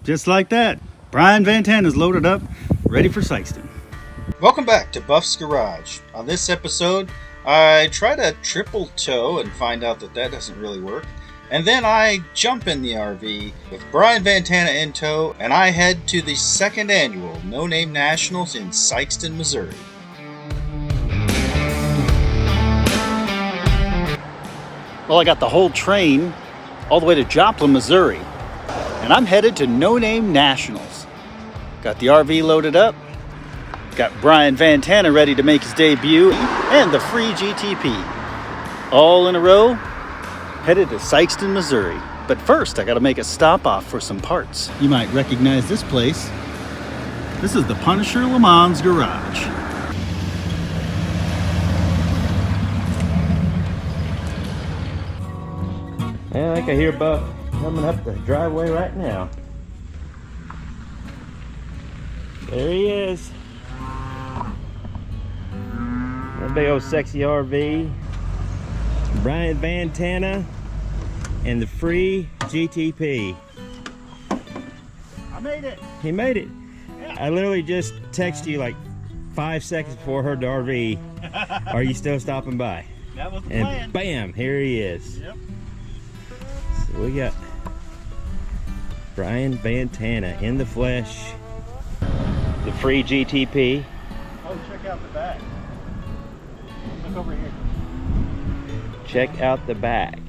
Just like that, Brian VANtana is loaded up, ready for Sikeston. Welcome back to Buff's Garage. On this episode, I try to triple tow and find out that doesn't really work. And then I jump in the RV with Brian VANtana in tow, and I head to the second annual No Name Nationals in Sikeston, Missouri. Well, I got the whole train all the way to Joplin, Missouri, and I'm headed to No Name Nationals. Got the RV loaded up, got Brian VANtana ready to make his debut, and the free GTP. All in a row, headed to Sikeston, Missouri. But first, I gotta make a stop off for some parts. You might recognize this place. This is the Punisher Le Mans Garage. Yeah, I think I hear Buff coming up the driveway right now. There he is. That big old sexy RV. Brian VANtana and the free GTP. I made it. He made it. Yeah. I literally just texted you like 5 seconds before I heard the RV. Are you still stopping by? That was the And plan. bam, here he is. Yep. So we got Brian VANtana in the flesh. The free GTP. Oh, check out the back. Look over here. Check out the back.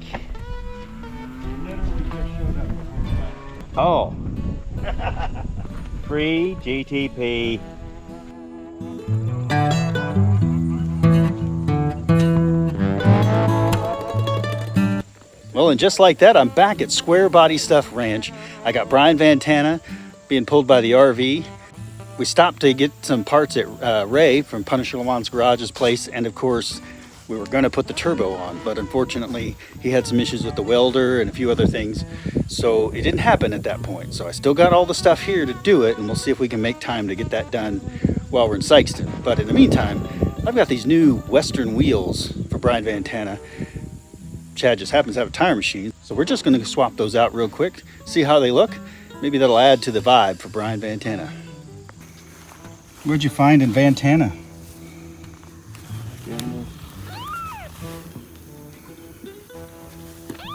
Literally just showed up. Oh. Free GTP. Well, and just like that, I'm back at Square Body Stuff Ranch. I got Brian VANtana being pulled by the RV. We stopped to get some parts at Ray from Punisher Le Mans Garage's place, and of course, we were going to put the turbo on, but unfortunately, he had some issues with the welder and a few other things, so it didn't happen at that point. So I still got all the stuff here to do it, and we'll see if we can make time to get that done while we're in Sikeston. But in the meantime, I've got these new Western wheels for Brian VANtana. Chad just happens to have a tire machine, so we're just going to swap those out real quick, see how they look. Maybe that'll add to the vibe for Brian VANtana. What'd you find in VANtana?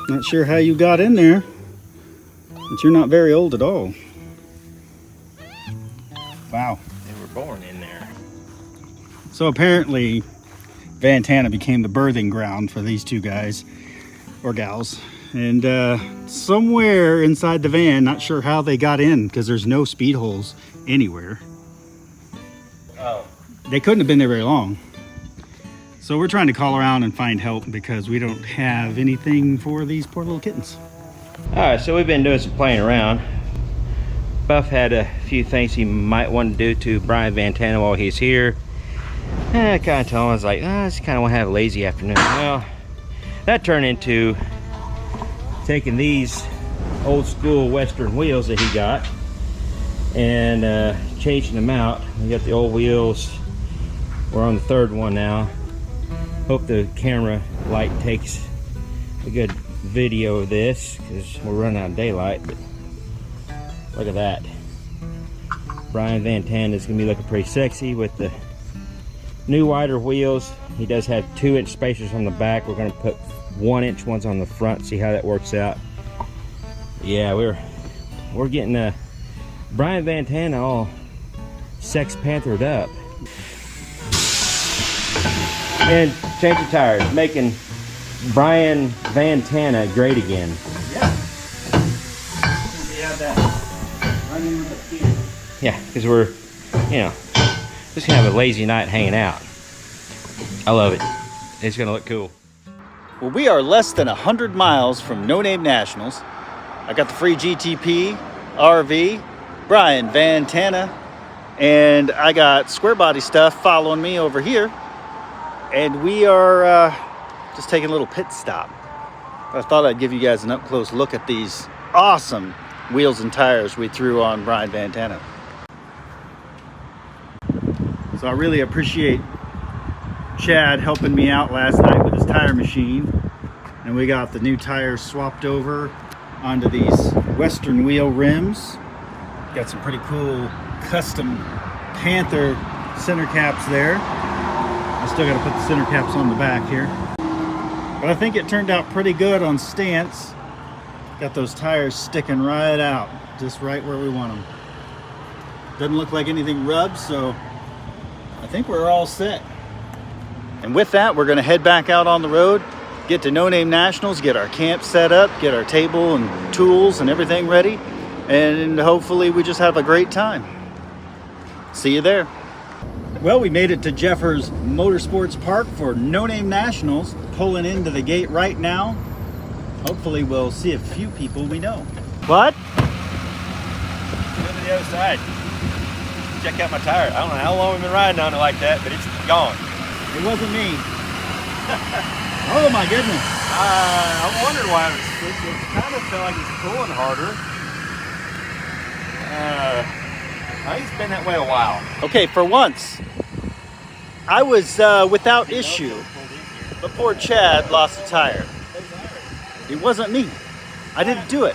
Not sure how you got in there, but you're not very old at all. Wow. They were born in there. So apparently VANtana became the birthing ground for these two guys or gals, and somewhere inside the van, not sure how they got in because there's no speed holes anywhere. Oh. They couldn't have been there very long. So we're trying to call around and find help because we don't have anything for these poor little kittens. Alright, so we've been doing some playing around. Buff had a few things he might want to do to Brian VANtana while he's here. And I kind of told him, I was like, I just kind of want to have a lazy afternoon. Well, that turned into taking these old school Western wheels that he got and changing them out. We got the old wheels. We're on the third one now. Hope the camera light takes a good video of this because we're running out of daylight. But look at that. Brian VANtana is going to be looking pretty sexy with the new wider wheels. He does have 2-inch spacers on the back. We're going to put 1-inch ones on the front, see how that works out. Yeah, we're getting Brian VANtana all Sex Panthered up. And change the tires, making Brian VANtana great again. Yeah. That running with the kid. Yeah, because we're, just gonna have a lazy night hanging out. I love it. It's gonna look cool. Well, we are less than 100 miles from No Name Nationals. I got the free GTP, RV, Brian VANtana, and I got Square Body Stuff following me over here. And we are just taking a little pit stop. I thought I'd give you guys an up-close look at these awesome wheels and tires we threw on Brian VANtana. So I really appreciate Chad helping me out last night with his tire machine. And we got the new tires swapped over onto these Western wheel rims. Got some pretty cool custom Panther center caps there. I still got to put the center caps on the back here. But I think it turned out pretty good on stance. Got those tires sticking right out, just right where we want them. Doesn't look like anything rubs, so I think we're all set. And with that, we're gonna head back out on the road, get to No Name Nationals, get our camp set up, get our table and tools and everything ready, and hopefully we just have a great time. See you there. Well, we made it to Jeffers Motorsports Park for No Name Nationals, pulling into the gate right now. Hopefully we'll see a few people we know. What? Go to the other side. Check out my tire. I don't know how long we've been riding on it like that, but it's gone. It wasn't me. Oh my goodness. I wondered why it kind of felt like it's pulling harder. I think it's been that way a while. Okay, for once, I was without issue, but poor Chad lost a tire. It wasn't me. I didn't do it.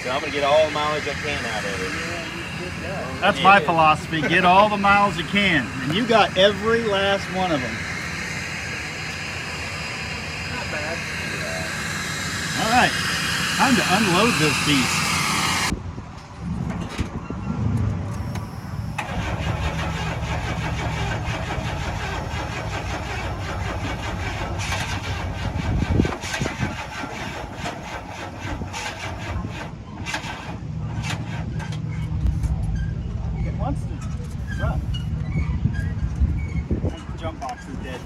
So I'm gonna get all the mileage I can out of it. That's my philosophy. Get all the miles you can. And you got every last one of them. Not bad. All right, time to unload this beast. Jump box is dead.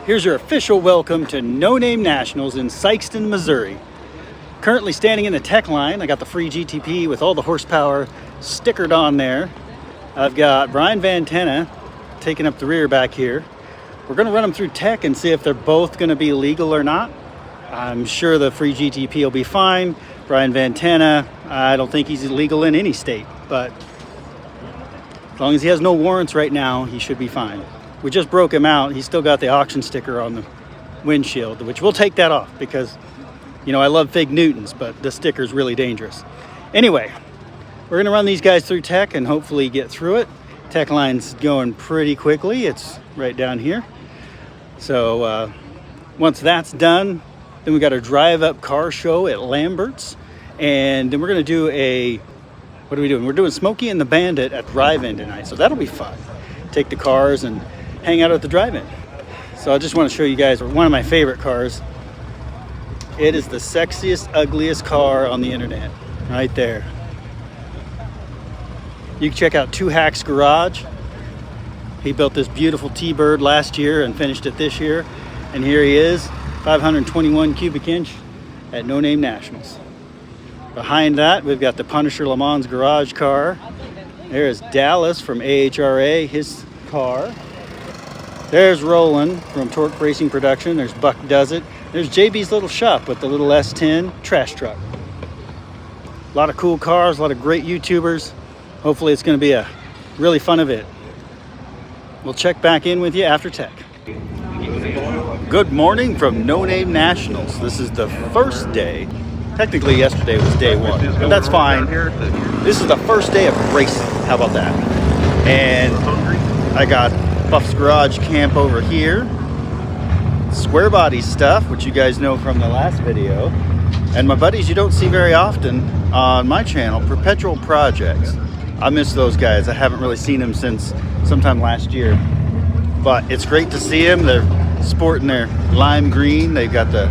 Here's your official welcome to No Name Nationals in Sikeston, Missouri. Currently standing in the tech line. I got the free GTP with all the horsepower stickered on there. I've got Brian VANtana taking up the rear back here. We're gonna run them through tech and see if they're both gonna be legal or not. I'm sure the free GTP will be fine. Brian VANtana, I don't think he's illegal in any state, but as long as he has no warrants right now, he should be fine. We just broke him out. He's still got the auction sticker on the windshield, which we'll take that off because, you know, I love fig Newtons, but the sticker's really dangerous. Anyway, we're gonna run these guys through tech and hopefully get through it. Tech line's going pretty quickly. It's right down here. So once that's done, then we got a drive up car show at Lambert's. And then we're gonna do what are we doing? We're doing Smokey and the Bandit at drive-in tonight. So that'll be fun. Take the cars and hang out at the drive-in. So I just want to show you guys one of my favorite cars. It is the sexiest, ugliest car on the internet, right there. You can check out Two Hacks Garage. He built this beautiful T-Bird last year and finished it this year. And here he is, 521 cubic inch at No Name Nationals. Behind that, we've got the Punisher Le Mans Garage car. There's Dallas from AHRA, his car. There's Roland from Torque Racing Production. There's Buck Does It. There's JB's little shop with the little S10 trash truck. A lot of cool cars, a lot of great YouTubers. Hopefully it's going to be a really fun event. We'll check back in with you after tech. Good morning from No Name Nationals. This is the first day. Technically yesterday was day one, but that's fine. This is the first day of racing. How about that? And I got Buff's Garage Camp over here. Square body stuff, which you guys know from the last video. And my buddies you don't see very often on my channel, Perpetual Projects. I miss those guys. I haven't really seen them since sometime last year. But it's great to see them. They're sporting their lime green. They got the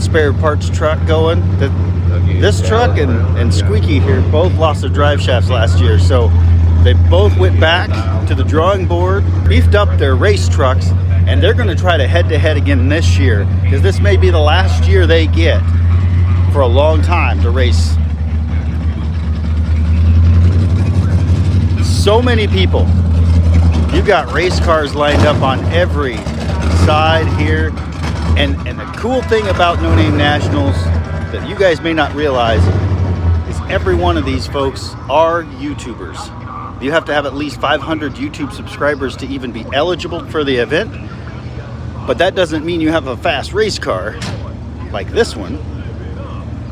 spare parts truck going. This truck and Squeaky here both lost their drive shafts last year, so they both went back to the drawing board, beefed up their race trucks, and they're going to try to head-to-head again this year, because this may be the last year they get for a long time to race. So many people. You've got race cars lined up on every side here, and the cool thing about No Name Nationals that you guys may not realize is every one of these folks are YouTubers. You have to have at least 500 YouTube subscribers to even be eligible for the event, but that doesn't mean you have a fast race car like this one.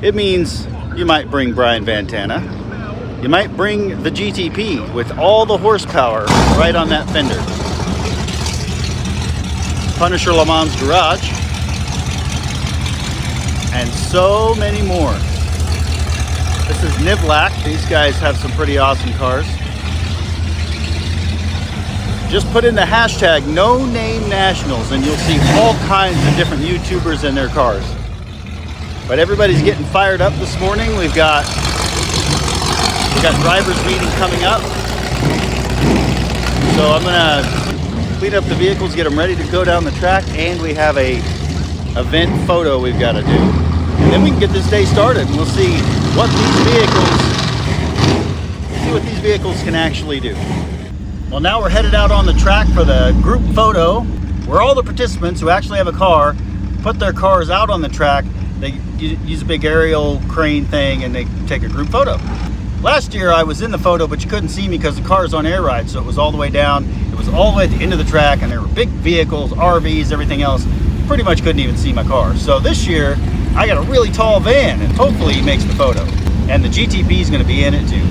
It means you might bring Brian VANtana. You might bring the GTP with all the horsepower right on that fender. Punisher Le Mans Garage, and so many more. This is Nivlac. These guys have some pretty awesome cars. Just put in the hashtag No Name Nationals and you'll see all kinds of different YouTubers and their cars. But everybody's getting fired up this morning. We've got drivers meeting coming up. So I'm gonna clean up the vehicles, get them ready to go down the track, and we have a event photo we've got to do. And then we can get this day started and we'll see what these vehicles can actually do. Well, now we're headed out on the track for the group photo, where all the participants who actually have a car put their cars out on the track. They use a big aerial crane thing and they take a group photo. Last year I was in the photo, but you couldn't see me because the car is on air ride, so it was all the way down. It was all the way at the end of the track, and there were big vehicles, RVs, everything else. Pretty much couldn't even see my car. So this year I got a really tall van, and hopefully he makes the photo. And the GTP is going to be in it too.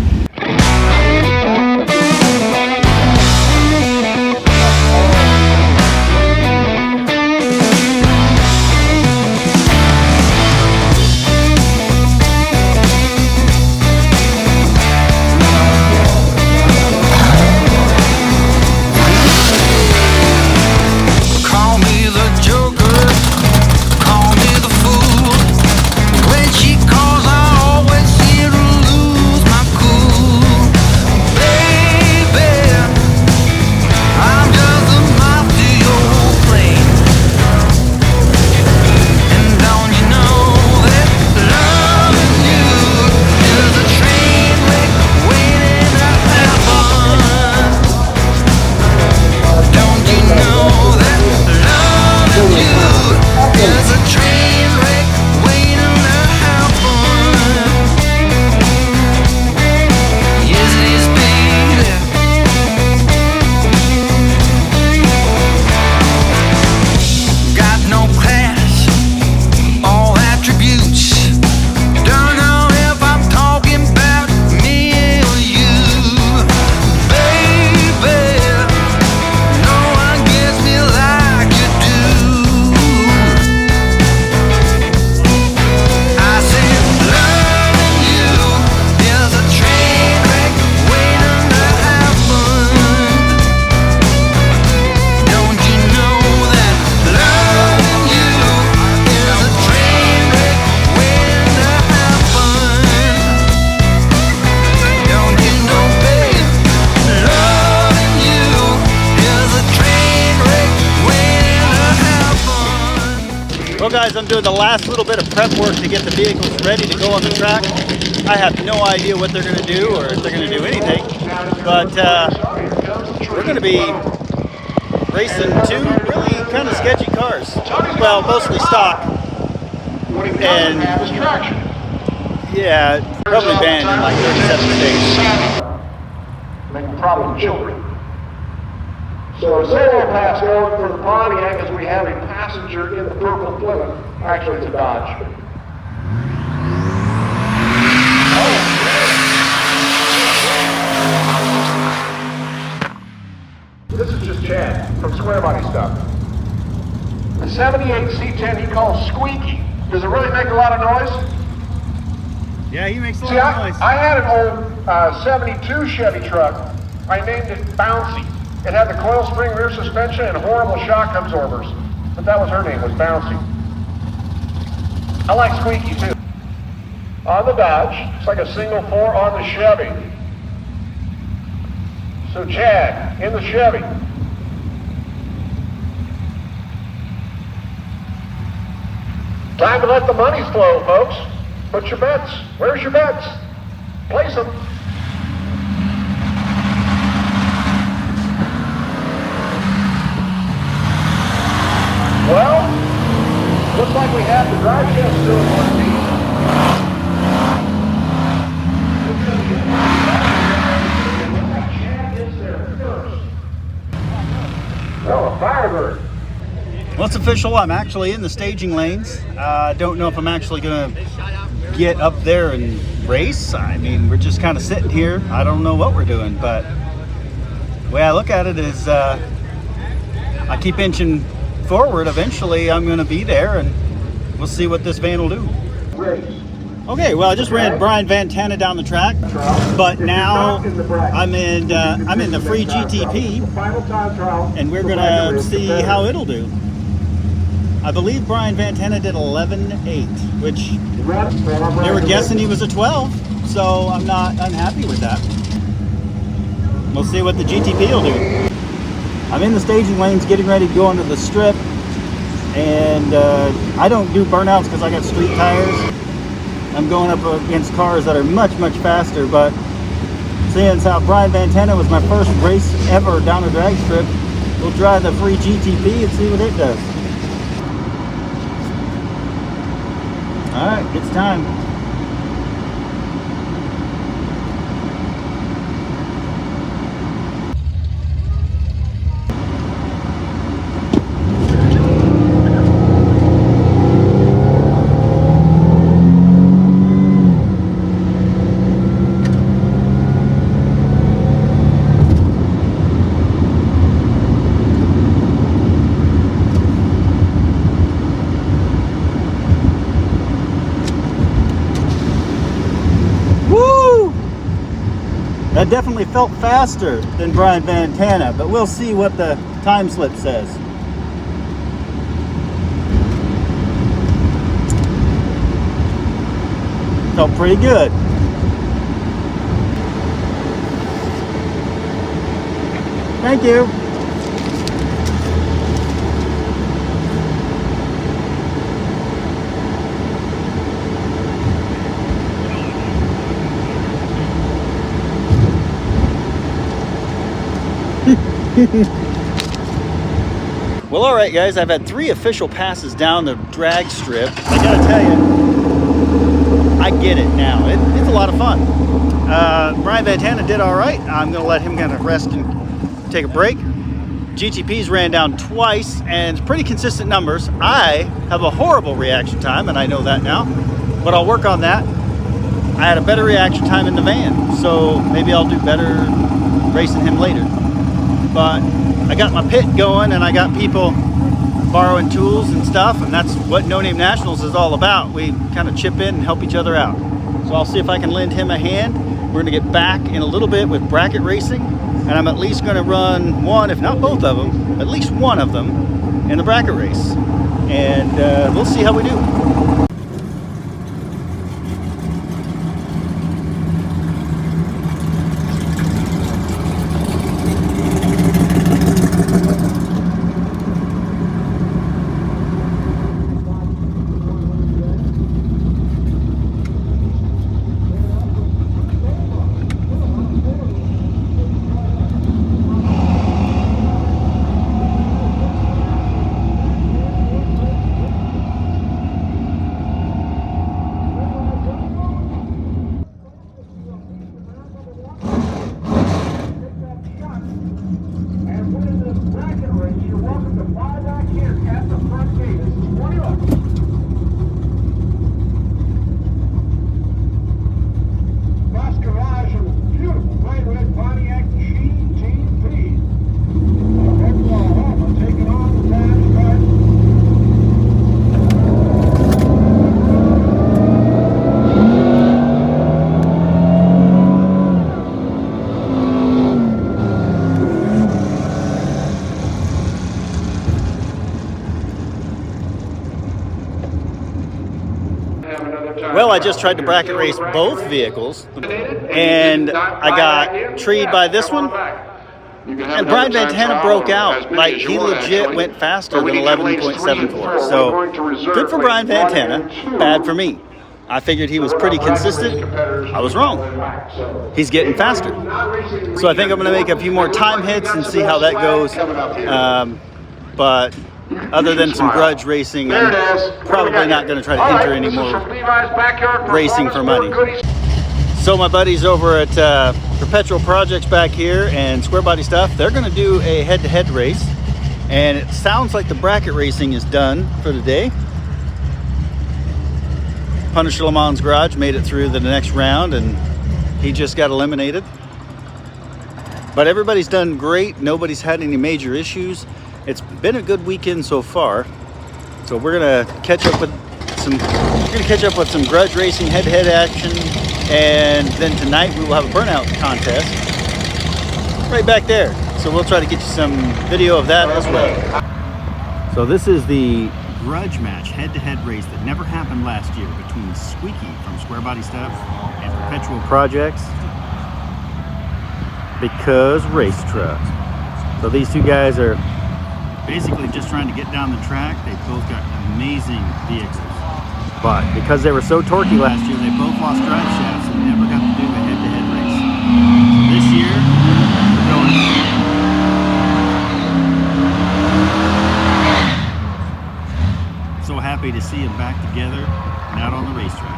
Well guys, I'm doing the last little bit of prep work to get the vehicles ready to go on the track. I have no idea what they're going to do or if they're going to do anything, but we're going to be racing two really kind of sketchy cars. Well, mostly stock, and yeah, probably banned in like 37 states. Making problem children. So a solo pass going for the Pontiac as we have a passenger in the purple Plymouth. Actually, it's a Dodge. This is just Chad from Square Body Stuff. The 78 C10 he calls squeaky. Does it really make a lot of noise? Yeah, he makes a lot of noise. I had an old 72 Chevy truck. I named it Bouncy. It had the coil spring rear suspension and horrible shock absorbers. But that was her name, was Bouncy. I like squeaky too. On the Dodge, it's like a single 4 on the Chevy. So Chad, in the Chevy. Time to let the money flow, folks. Put your bets. Where's your bets? Place them. Well, looks like we have the drive shaft still in one piece. Chad gets there first. Well, a Firebird. Well, it's official. I'm actually in the staging lanes. Don't know if I'm actually going to get up there and race. I mean, we're just kind of sitting here. I don't know what we're doing, but the way I look at it is I keep inching forward. Eventually, I'm going to be there, and we'll see what this van will do. Okay, well, I just ran Brian VANtana down the track, but now I'm in the free GTP, and we're going to see how it'll do. I believe Brian VANtana did 11.8, which they were guessing he was a 12, so I'm not unhappy with that. We'll see what the GTP will do. I'm in the staging lanes getting ready to go onto the strip, and I don't do burnouts because I got street tires. I'm going up against cars that are much, much faster, but seeing as how Brian VANtana was my first race ever down a drag strip, we'll try the free GTP and see what it does. All right, it's time. That definitely felt faster than Brian VANtana, but we'll see what the time slip says. Felt pretty good. Thank you. Well, all right, guys, I've had 3 official passes down the drag strip. I gotta tell you, I get it now. It's a lot of fun. Brian VANtana did all right. I'm gonna let him kind of rest and take a break. GTP's ran down twice, and it's pretty consistent numbers. I have a horrible reaction time, and I know that now, but I'll work on that. I had a better reaction time in the van, so maybe I'll do better racing him later. But I got my pit going, and I got people borrowing tools and stuff, and that's what No Name Nationals is all about. We kind of chip in and help each other out. So I'll see if I can lend him a hand. We're going to get back in a little bit with bracket racing, and I'm at least going to run one, if not both of them, at least one of them in the bracket race. And we'll see how we do. Well, I just tried to bracket race both vehicles, and I got treed by this one, And Brian VANtana broke out. Like, he legit went faster than 11.74. So, good for Brian VANtana, bad for me. I figured he was pretty consistent. I was wrong. He's getting faster. So I think I'm going to make a few more time hits and see how that goes. But other than some grudge racing, I'm probably not going to try to enter any more racing for money. So my buddies over at Perpetual Projects back here and Square Body Stuff, they're going to do a head-to-head race. And it sounds like the bracket racing is done for the day. Punisher Le Mans Garage made it through the next round and he just got eliminated. But everybody's done great. Nobody's had any major issues. It's been a good weekend so far. So we're gonna catch up with some grudge racing head-to-head action, and then tonight we will have a burnout contest right back there. So we'll try to get you some video of that as well. So this is the grudge match head-to-head race that never happened last year between Squeaky from Square Body Stuff and Perpetual Projects because race trucks. So these two guys are basically just trying to get down the track. They both got amazing vehicles, but because they were so torquey last year, they both lost drive shafts and never got to do the head-to-head race. So this year we're going. So happy to see them back together and out on the racetrack.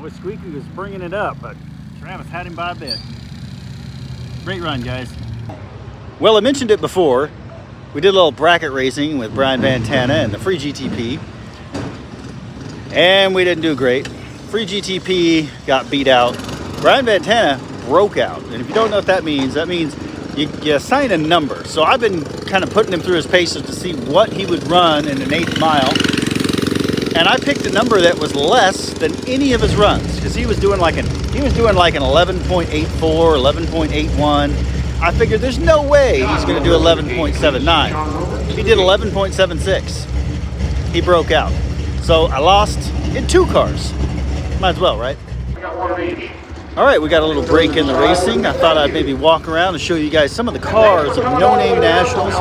Squeaky was bringing it up, but Travis had him by a bit. Great run, guys. Well, I mentioned it before. We did a little bracket racing with Brian VANtana and the Free GTP, and we didn't do great. Free GTP got beat out. Brian VANtana broke out, and if you don't know what that means you assign a number. So I've been kind of putting him through his paces to see what he would run in an 8th mile. And I picked a number that was less than any of his runs, because he was doing like an 11.84, 11.81. I figured there's no way he's going to do 11.79. He did 11.76. He broke out. So I lost in 2 cars. Might as well, right? All right, we got a little break in the racing. I thought I'd maybe walk around and show you guys some of the cars of No Name Nationals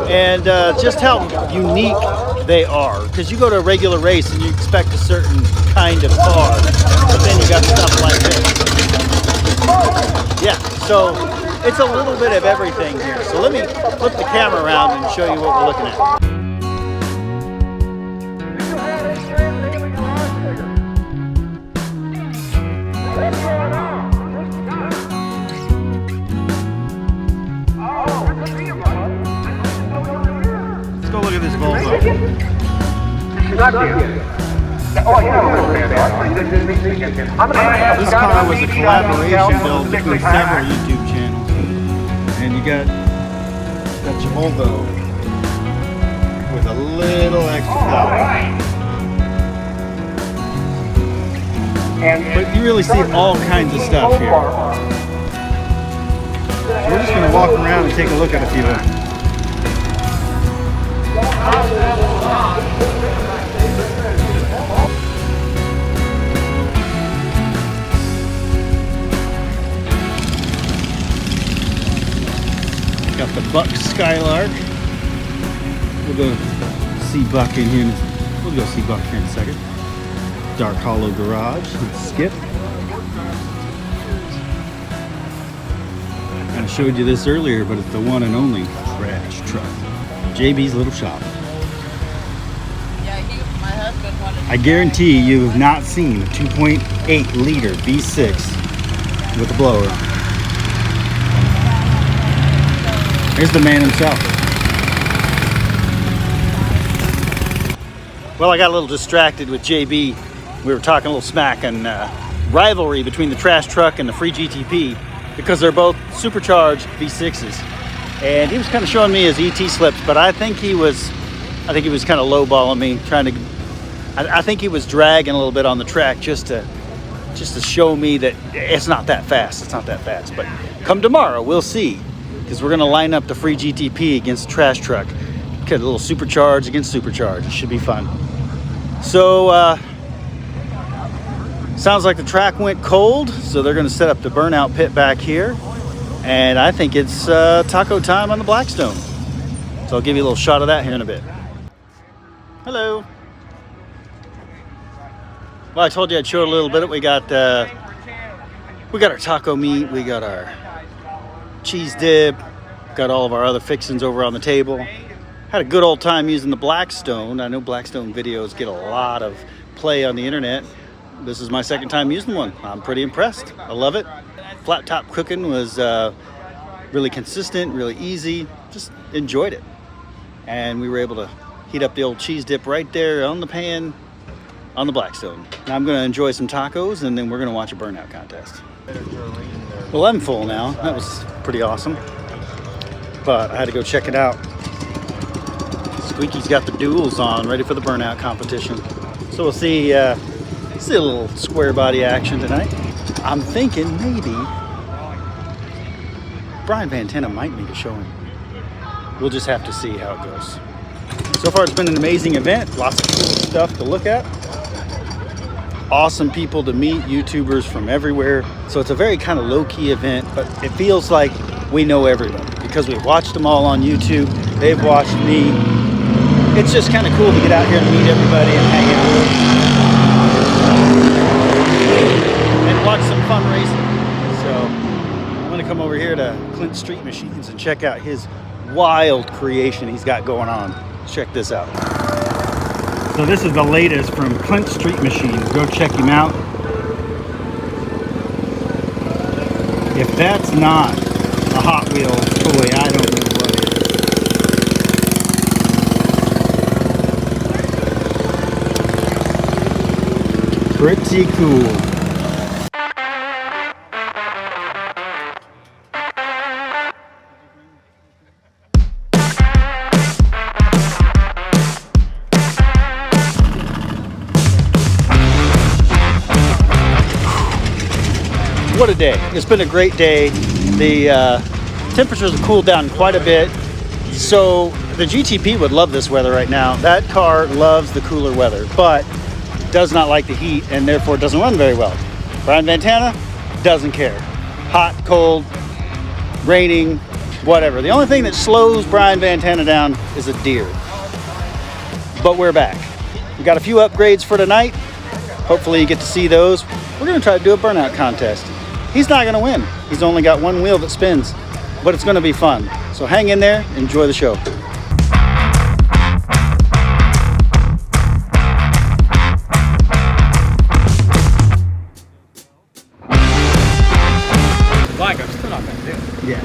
and just how unique they are. Because you go to a regular race and you expect a certain kind of car, but then you got stuff like this. Yeah, so it's a little bit of everything here. So let me flip the camera around and show you what we're looking at. Let's go look at this Volvo. This car was a collaboration build between several YouTube channels. And you got your Volvo with a little extra power. But you really see all kinds of stuff here. So we're just going to walk around and take a look at a few of them. Got the Buck Skylark. We'll go see Buck in here. We'll go see Buck here in a second. Dark Hollow Garage with Skip. I showed you this earlier, but it's the one and only trash truck. JB's Little Shop. Yeah, my husband wanted to. I guarantee you have not seen a 2.8 liter V6 with a blower. Here's the man himself. Well, I got a little distracted with JB. We were talking a little smack on rivalry between the trash truck and the Free GTP because they're both supercharged V6s. and he was kind of showing me his ET slips, but I think he was kind of lowballing me, I think he was dragging a little bit on the track just to show me that it's not that fast. It's not that fast. But come tomorrow, we'll see, because we're gonna line up the free GTP against trash truck. Get a little supercharge against supercharge. It should be fun. So sounds like the track went cold, so they're gonna set up the Burnout pit back here, and I think it's taco time on the Blackstone. So I'll give you a little shot of that here in a bit. Hello. Well, I told you I'd show a little bit. We got our taco meat, we got our cheese dip, got all of our other fixings over on the table. Had a good old time using the Blackstone. I know Blackstone videos get a lot of play on the internet. This is my second time using one. I'm pretty impressed. I love it. Flat top cooking was really consistent, really easy. Just enjoyed it. And we were able to heat up the old cheese dip right there on the pan on the Blackstone. Now I'm gonna enjoy some tacos, and then we're gonna watch a Burnout contest. Well, I'm full now. That was pretty awesome. But I had to go check it out. Squeaky's got the duals on, ready for the Burnout competition. So we'll see a little square body action tonight. I'm thinking maybe Brian VANtana might need a showing. We'll just have to see how it goes. So far, it's been an amazing event. Lots of cool stuff to look at. Awesome people to meet, YouTubers from everywhere. So it's a very kind of low-key event, but it feels like we know everybody because we've watched them all on YouTube. They've watched me. It's just kind of cool to get out here and meet everybody and hang out and watch some fun racing. So I'm gonna come over here to Clint Street Machines and check out his wild creation he's got going on. Check this out. So this is the latest from Clint Street Machines. Go check him out. If that's not a Hot Wheel toy, I don't know what is. Pretty cool. What a day. It's been a great day. The temperatures have cooled down quite a bit. So the GTP would love this weather right now. That car loves the cooler weather, but does not like the heat and therefore doesn't run very well. Brian VANtana doesn't care. Hot, cold, raining, whatever. The only thing that slows Brian VANtana down is a deer. But we're back. We got a few upgrades for tonight. Hopefully you get to see those. We're gonna try to do a Burnout contest. He's not gonna win. He's only got one wheel that spins, but it's gonna be fun. So hang in there, enjoy the show. Like, I'm still not gonna do it. Yeah.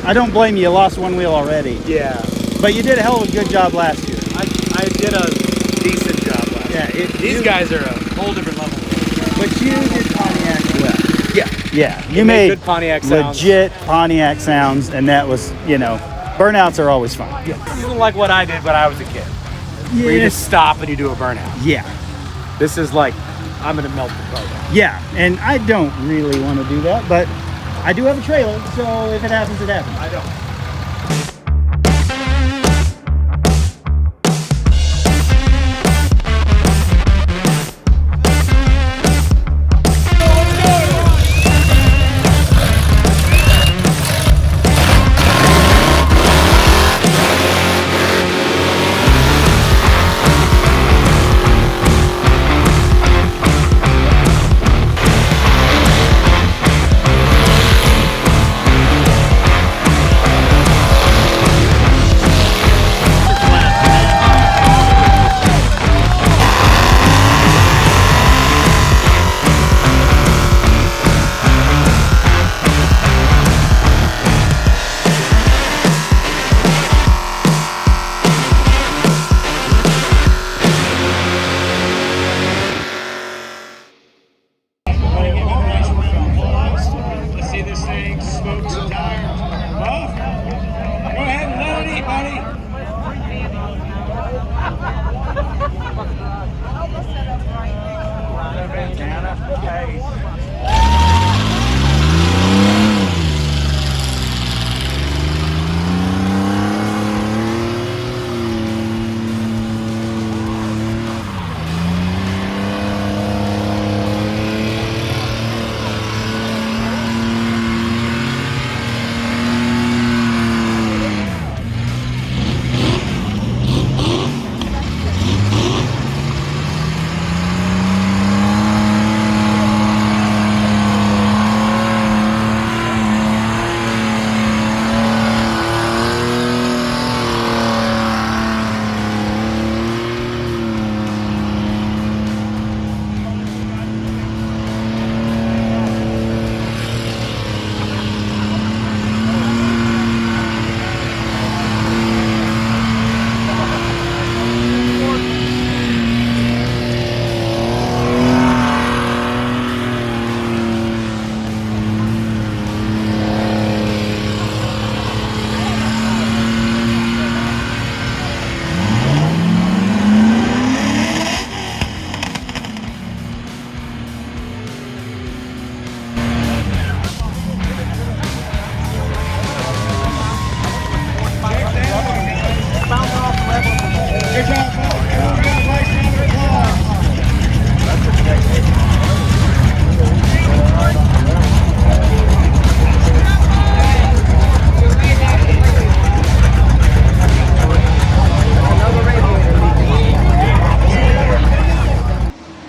I don't blame you. You lost one wheel already. Yeah. But you did a hell of a good job last year. I did a decent job last year. These guys are a whole different level. But you did Pontiac well. Yeah. Yeah. You made good Pontiac sounds. legit Pontiac sounds, and that was, burnouts are always fun. Yeah. This isn't like what I did when I was a kid. Yeah. Where you just stop and you do a burnout. Yeah. This is like, I'm gonna melt the car down. Yeah. And I don't really want to do that, but I do have a trailer, so if it happens, it happens. I don't.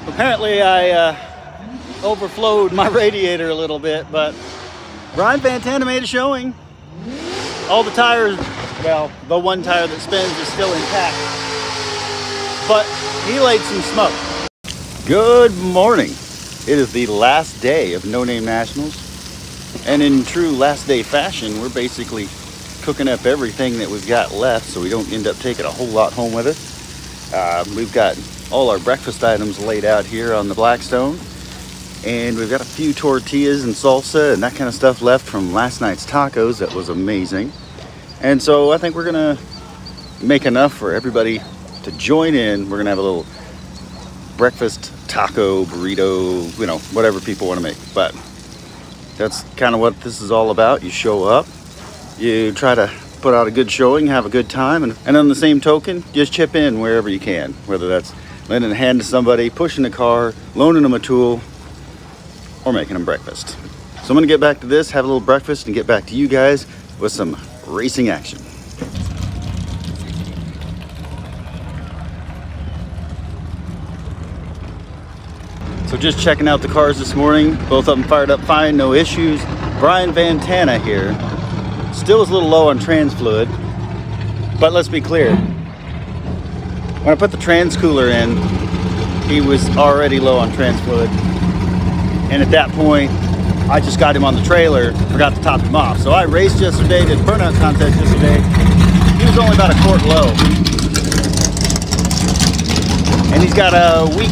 Apparently I overflowed my radiator a little bit, but Brian VANtana made a showing. All the tires, well, the one tire that spins is still intact, but he laid some smoke. Good morning. It is the last day of No Name Nationals, and in true last day fashion, we're basically cooking up everything that we've got left so we don't end up taking a whole lot home with us. We've got all our breakfast items laid out here on the Blackstone, and we've got a few tortillas and salsa and that kind of stuff left from last night's tacos. That was amazing. And so I think we're gonna make enough for everybody to join in. We're gonna have a little breakfast taco, burrito, you know, whatever people want to make. But that's kind of what this is all about. You show up, you try to put out a good showing, have a good time, and on the same token, just chip in wherever you can, whether that's lending a hand to somebody, pushing a car, loaning them a tool, or making them breakfast. So I'm gonna get back to this, have a little breakfast, and get back to you guys with some racing action. So just checking out the cars this morning, both of them fired up fine, no issues. Brian VANtana here, still is a little low on trans fluid, but let's be clear. When I put the trans cooler in, he was already low on trans fluid. And at that point, I just got him on the trailer, forgot to top him off. So I raced yesterday, did burnout contest yesterday. He was only about a quart low. And he's got a weak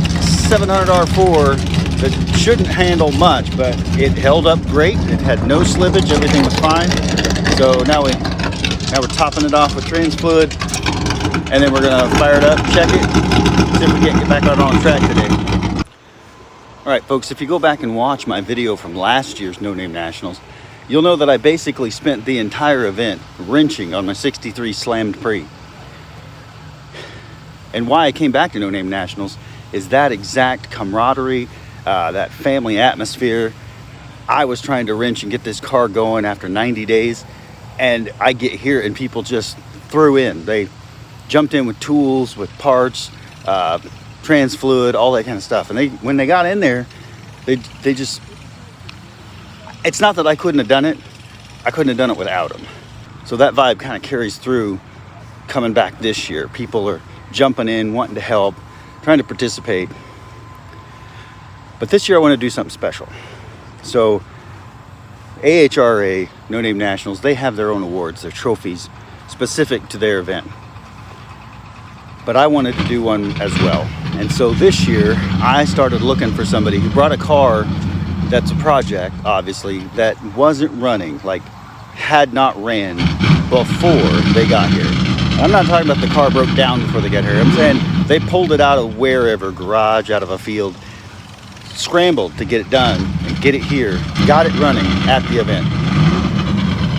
700 R4 that shouldn't handle much, but it held up great. It had no slippage, everything was fine. So now we're topping it off with trans fluid. And then we're gonna fire it up, check it, see if we can't get back out on track today. All right, folks, if you go back and watch my video from last year's No Name Nationals, you'll know that I basically spent the entire event wrenching on my 63 slammed pre. And why I came back to No Name Nationals is that exact camaraderie, that family atmosphere. I was trying to wrench and get this car going after 90 days, and I get here and people just threw in. They jumped in with tools, with parts, trans fluid, all that kind of stuff. And when they got in there, they just, it's not that I couldn't have done it. I couldn't have done it without them. So that vibe kind of carries through coming back this year. People are jumping in, wanting to help, trying to participate. But this year I want to do something special. So AHRA, No Name Nationals, they have their own awards, their trophies specific to their event. But I wanted to do one as well. And so this year, I started looking for somebody who brought a car that's a project, obviously, that wasn't running, like had not ran before they got here. And I'm not talking about the car broke down before they got here. I'm saying they pulled it out of wherever, garage, out of a field, scrambled to get it done and get it here, got it running at the event.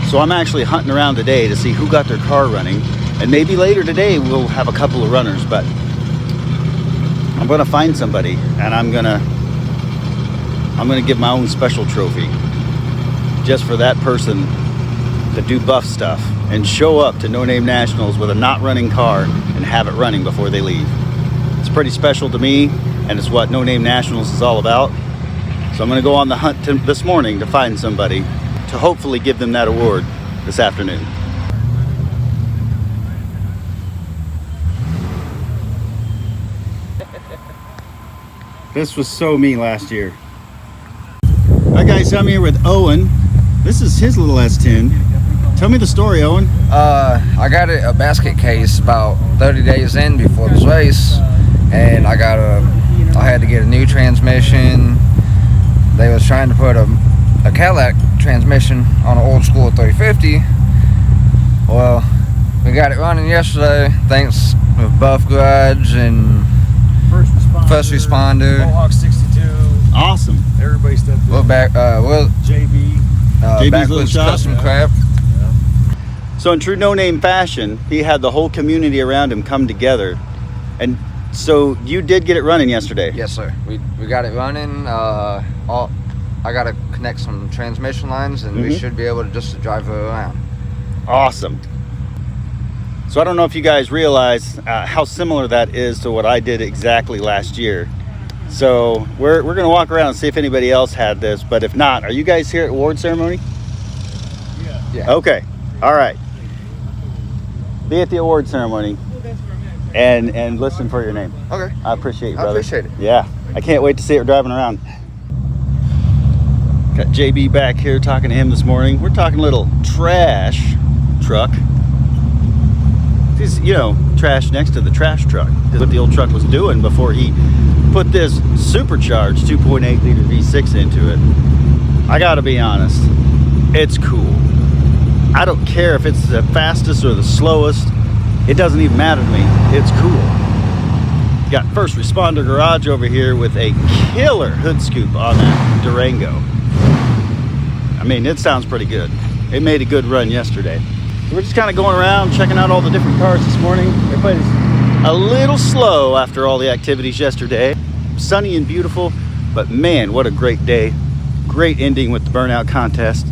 So I'm actually hunting around today to see who got their car running. And maybe later today we'll have a couple of runners, but I'm gonna find somebody and I'm gonna give my own special trophy just for that person to do buff stuff and show up to No Name Nationals with a not running car and have it running before they leave. It's pretty special to me, and it's what No Name Nationals is all about. So I'm gonna go on the hunt this morning to find somebody to hopefully give them that award this afternoon. This was so me last year. Hi guys, I'm here with Owen. This is his little S10. Tell me the story, Owen. I got a basket case about 30 days in before this race, and I had to get a new transmission. They was trying to put a Cadillac transmission on an old school 350. Well, we got it running yesterday, thanks to Buff Grudge and First Responder. Mohawk 62. Awesome. Everybody stepped in. We're back, JB. JB's back little with shop. custom crap. So in true No Name fashion, he had the whole community around him come together. And So you did get it running yesterday? Yes, sir. We got it running. I got to connect some transmission lines, and we should be able to just drive it around. Awesome. So I don't know if you guys realize how similar that is to what I did exactly last year. So we're going to walk around and see if anybody else had this, but if not, are you guys here at award ceremony? Yeah. Okay. All right. Be at the award ceremony and listen for your name. Okay. I appreciate you, brother. I appreciate it. Yeah. I can't wait to see it driving around. Got JB back here talking to him this morning. We're talking a little trash truck. He's, you know, trash next to the trash truck. What the old truck was doing before he put this supercharged 2.8 liter V6 into it. I gotta be honest, it's cool. I don't care if it's the fastest or the slowest. It doesn't even matter to me. It's cool. Got First Responder Garage over here with a killer hood scoop on that Durango. I mean, it sounds pretty good. It made a good run yesterday. We're just kind of going around checking out all the different cars this morning. Everybody's a little slow after all the activities yesterday. Sunny and beautiful, but man, what a great day. Great ending with the Burnout contest.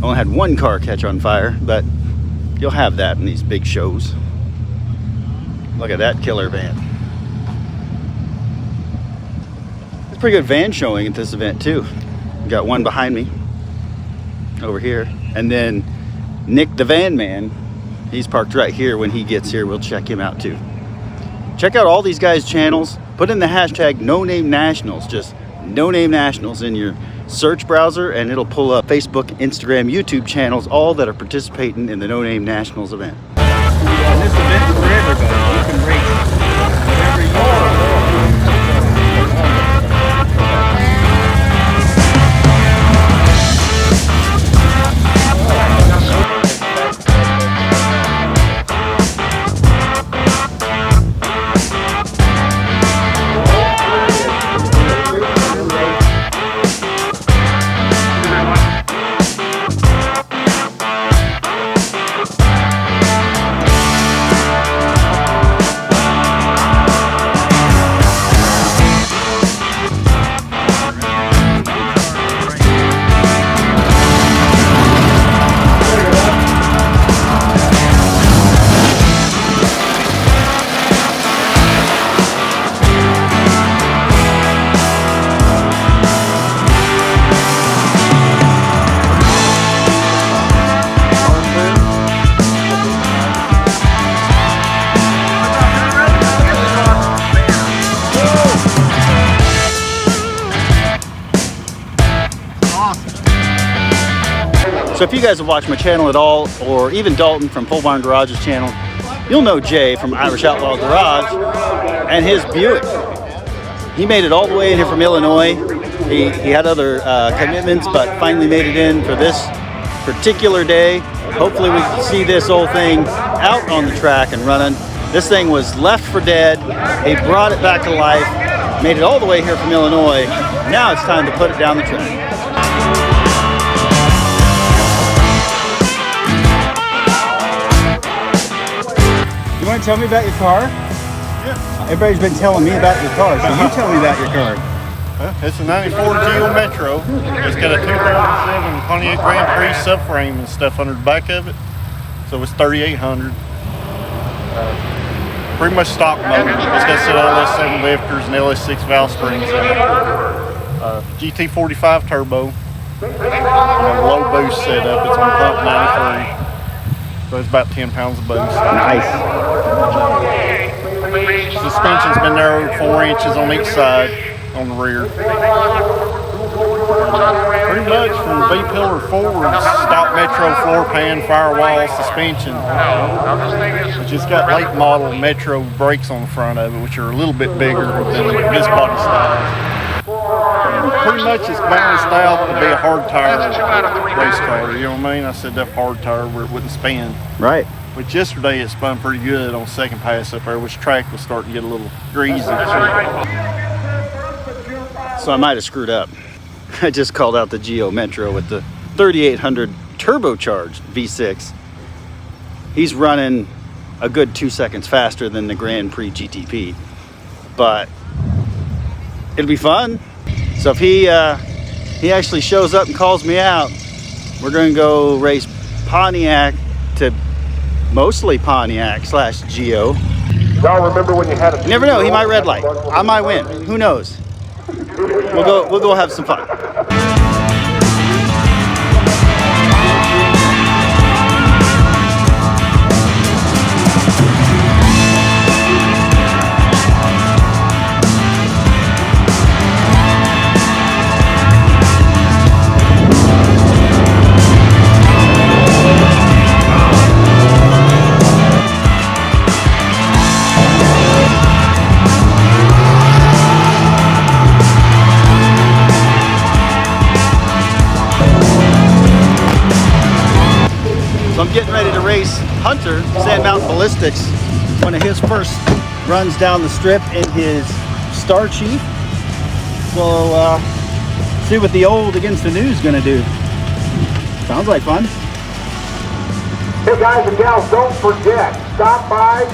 Only had one car catch on fire, but you'll have that in these big shows. Look at that killer van. It's a pretty good van showing at this event too. Got one behind me over here, and then Nick the Van Man, he's parked right here. When he gets here, we'll check him out too. Check out all these guys' channels. Put in the hashtag No Name Nationals, just No Name Nationals in your search browser, and it'll pull up Facebook, Instagram, YouTube channels, all that are participating in the No Name Nationals event. And this event is for everybody. You can race whatever you want. So if you guys have watched my channel at all, or even Dalton from Pole Barn Garage's channel, you'll know Jay from Irish Outlaw Garage and his Buick. He made it all the way in here from Illinois. He had other commitments, but finally made it in for this particular day. Hopefully we can see this old thing out on the track and running. This thing was left for dead. He brought it back to life, made it all the way here from Illinois. Now it's time to put it down the track. You want to tell me about your car? Yeah. Everybody's been telling me about your car, so you tell me about your car. It's a 94 Geo Metro. It's got a 2007 Pontiac Grand Prix subframe and stuff under the back of it. So it's 3,800. Pretty much stock motor. It's got set LS7 lifters and LS6 valve springs in it. GT45 turbo. And a low boost setup. It's on pump 93. So it's about 10 pounds of boost. Nice. Suspension's been narrowed 4 inches on each side on the rear. Pretty much from V-pillar forward, stock Metro floor pan, firewall suspension. It's just got late model Metro brakes on the front of it, which are a little bit bigger than this body style. Pretty much it's balanced out to be a hard tire race car, you know what I mean? I said that hard tire where it wouldn't spin. Right. But yesterday it spun pretty good on second pass up there, which track was starting to get a little greasy. So I might have screwed up. I just called out the Geo Metro with the 3800 turbocharged V6. He's running a good 2 seconds faster than the Grand Prix GTP. but it'll be fun. So if he actually shows up and calls me out, we're going to go race Pontiac to mostly Pontiac / Geo. Y'all remember when you had a... You never know, he might red light. I might win. Who knows? We'll go have some fun. So I'm getting ready to race Hunter, Sand Mountain Ballistics, one of his first runs down the strip in his Star Chief. So see what the old against the new is gonna do. Sounds like fun. Hey guys and gals, don't forget, stop by.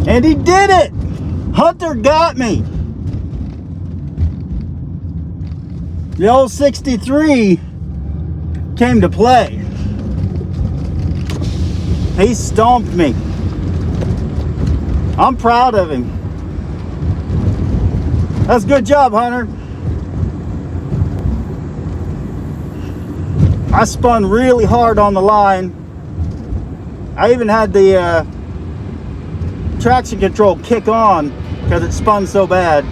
And he did it! Hunter got me! The old 63 came to play. He stomped me. I'm proud of him. That's a good job, Hunter. I spun really hard on the line. I even had the traction control kick on because it spun so bad.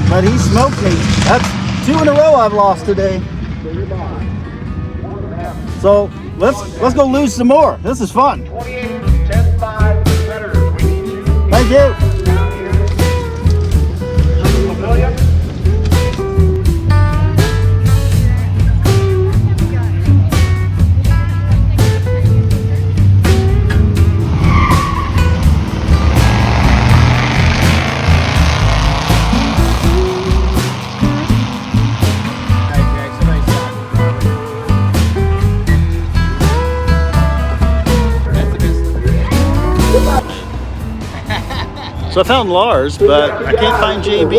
But he smoked me. That's 2 in a row I've lost today. So let's go lose some more. This is fun. 28, 10, 5, better. We need you. Thank you. Pavilion. So I found Lars, but I can't find JB.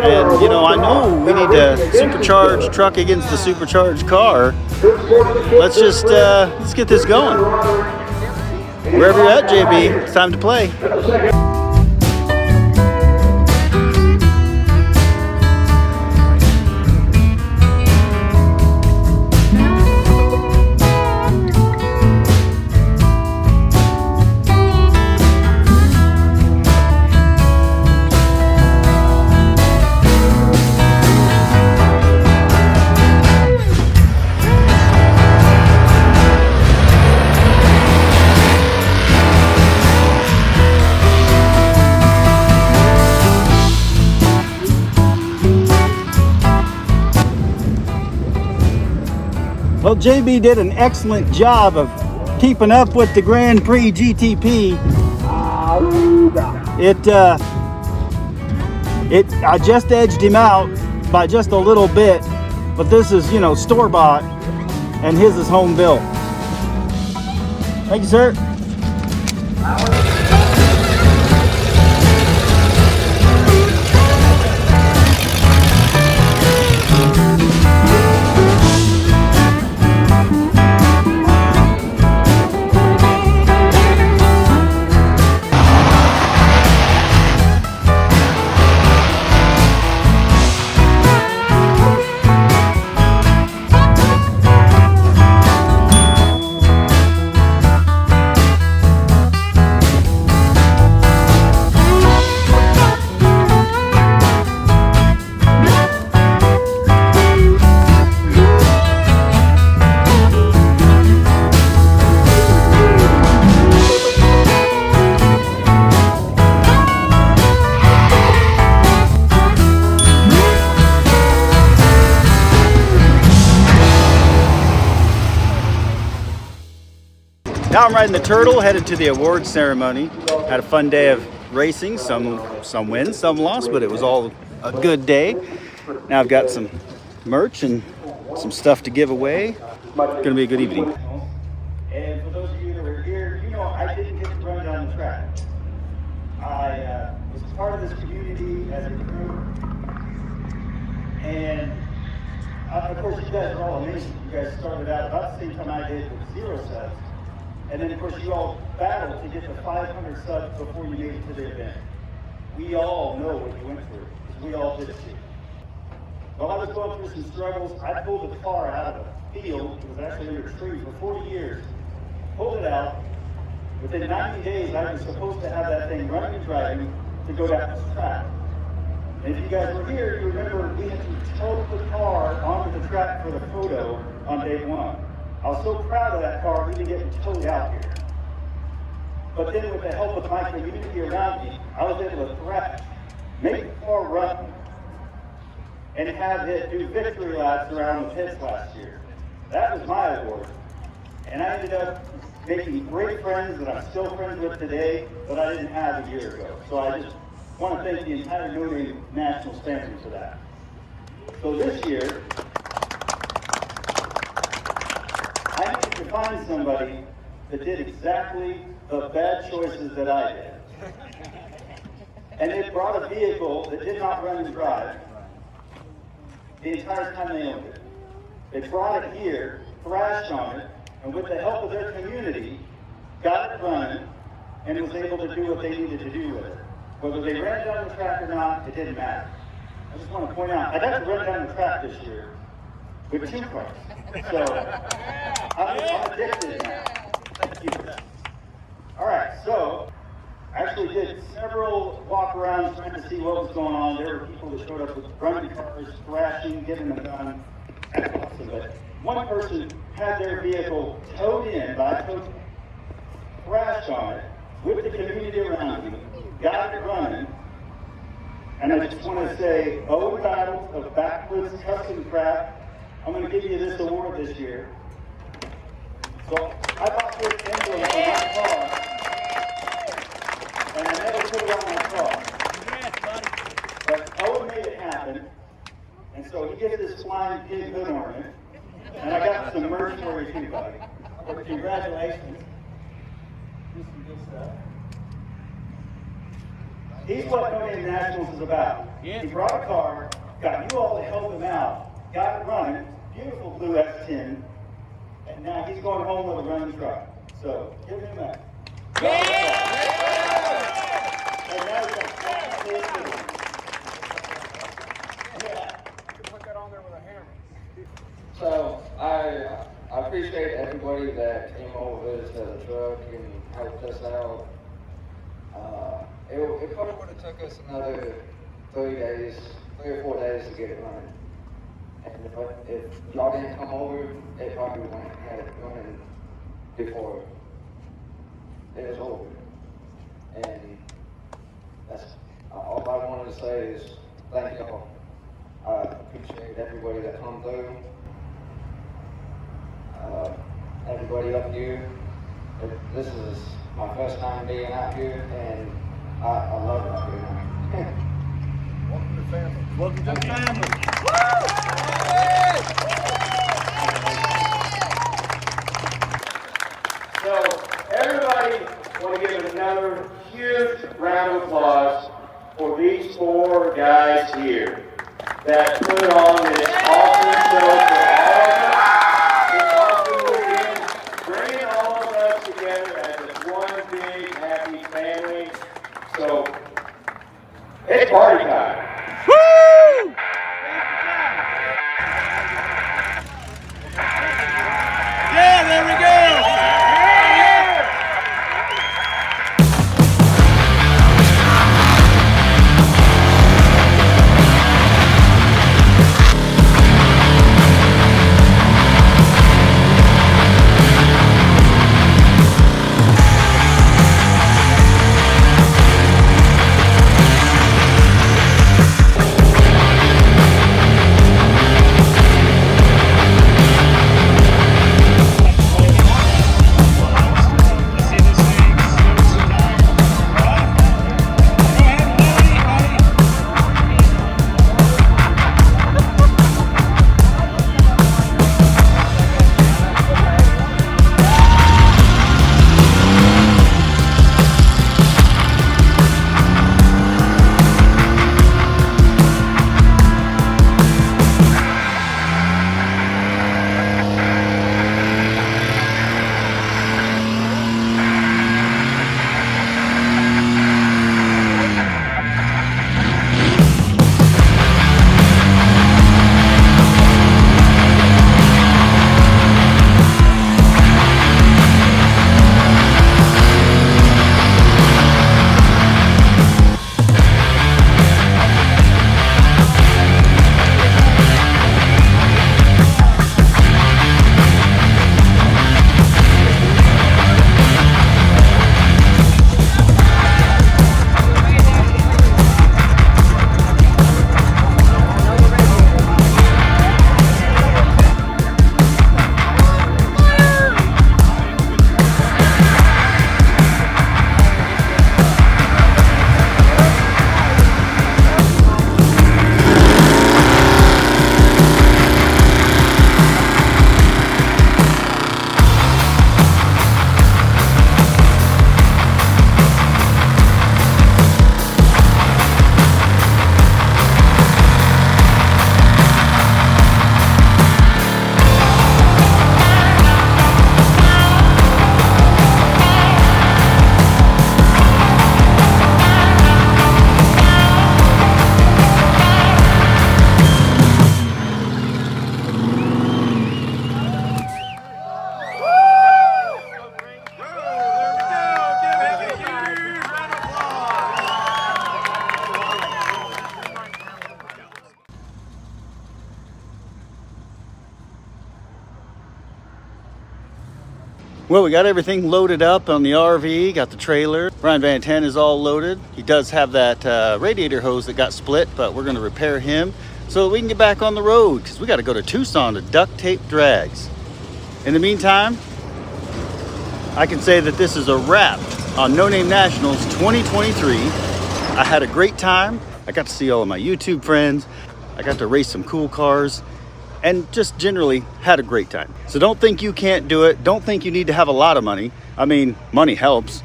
And you know, I know we need a supercharged truck against the supercharged car. Let's just let's get this going. Wherever you're at, JB, it's time to play. Well, JB did an excellent job of keeping up with the Grand Prix GTP. I just edged him out by just a little bit, but this is, you know, store-bought, and his is home built. Thank you, sir. Now I'm riding the Turtle, headed to the awards ceremony. Had a fun day of racing, some wins, some lost, but it was all a good day. Now I've got some merch and some stuff to give away. It's gonna be a good evening. And for those of you that were here, you know I didn't get to run down the track. I was part of this community as a crew, and of course you guys are all amazing. You guys started out about the same time I did with 0 subs, and then of course you all battled to get to 500 subs before you made it to the event. We all know what you went through, because we all did it too. While I was going through some struggles, I pulled the car out of a field. It was actually under a tree for 40 years. Pulled it out. Within 90 days, I was supposed to have that thing running and driving to go down this track. And if you guys were here, you remember we had to tow the car onto the track for the photo on day 1. I was so proud of that car, even getting towed out here. But then with the help of my community around me, I was able to thrash, make the car run, and have it do victory laps around the pits last year. That was my award. And I ended up making great friends that I'm still friends with today, but I didn't have a year ago. So I just want to thank the entire No Name Nationals family for that. So this year, I needed to find somebody that did exactly the bad choices that I did. And they brought a vehicle that did not run and drive the entire time they owned it. They brought it here, thrashed on it, and with the help of their community, got it running, and was able to do what they needed to do with it. Whether they ran down the track or not, it didn't matter. I just want to point out, I got to run down the track this year with 2 cars. So, I'm addicted now. Thank you. All right, so, I actually did several walk-arounds trying to see what was going on. There were people that showed up with running cars, thrashing, getting them done. That's awesome, but one person had their vehicle towed in by a tow truck, thrashed on it, with the community around him, got it running, and I just want to say, Owen Battles of Backwoods Custom Craft, I'm going to give you this award this year. So I bought this emblem on my car, and I never put it on my car. But Owen made it happen, and so he gets this flying pig hood ornament, and I got some merch for you too, buddy. Congratulations. Do some good stuff. He's what No Name Nationals is about. He brought a car, got you all to help him out, got it running, beautiful blue X10, and now he's going home with a running truck. So, give him that. And now he's got Put that on there with a hammer. So I appreciate everybody that came over to the truck and helped us out. It probably would have took us another 3 or 4 days to get it running. And if y'all didn't come over, it probably wouldn't have had it running before it was over. And that's all I wanted to say is thank y'all. I appreciate everybody that come through. Everybody up here. This is my first time being out here, and I love it out here now. Welcome to the family. Welcome to the family. So, everybody, want to give another huge round of applause for these 4 guys here that put on this awesome show for all of us. This awesome weekend, bringing all of us together as one big happy family. So, it's party time. Woo! Yeah, there we go. Well, we got everything loaded up on the RV, got the trailer. Brian VANtana is all loaded. He does have that radiator hose that got split, but we're gonna repair him so that we can get back on the road because we gotta go to Tucson to duct tape drags. In the meantime, I can say that this is a wrap on No Name Nationals 2023. I had a great time. I got to see all of my YouTube friends. I got to race some cool cars and just generally had a great time. So don't think you can't do it. Don't think you need to have a lot of money. I mean, money helps,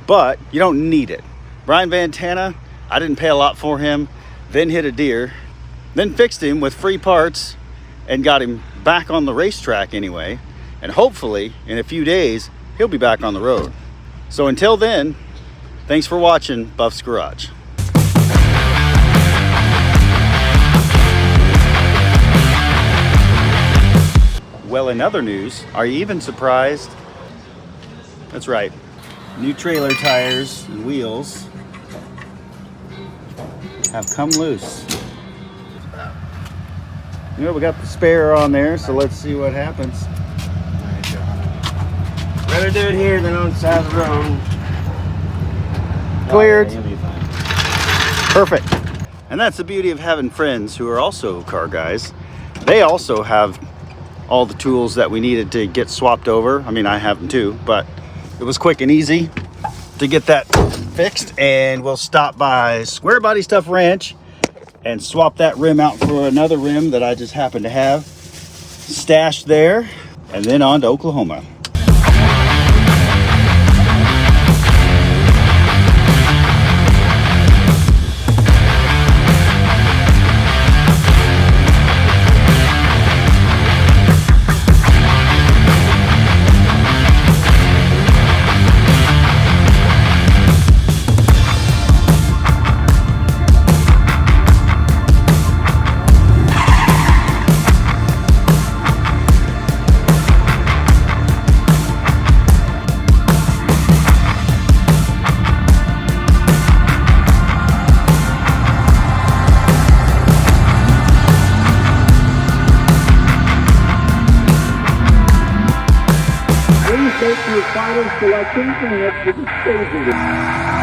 but you don't need it. Brian VANtana, I didn't pay a lot for him, then hit a deer, then fixed him with free parts and got him back on the racetrack anyway. And hopefully in a few days, he'll be back on the road. So until then, thanks for watching Buff's Garage. Well, in other news, are you even surprised? That's right, new trailer tires and wheels have come loose. Yeah, we got the spare on there, so let's see what happens. Rather do it here than on the side of the road. Cleared. Oh, yeah, you'll be fine. Perfect. And that's the beauty of having friends who are also car guys. They also have all the tools that we needed to get swapped over. I mean, I have them too, but it was quick and easy to get that fixed. And we'll stop by Square Body Stuff Ranch and swap that rim out for another rim that I just happen to have stashed there, and then on to Oklahoma. Please take your final selections and head to the staging.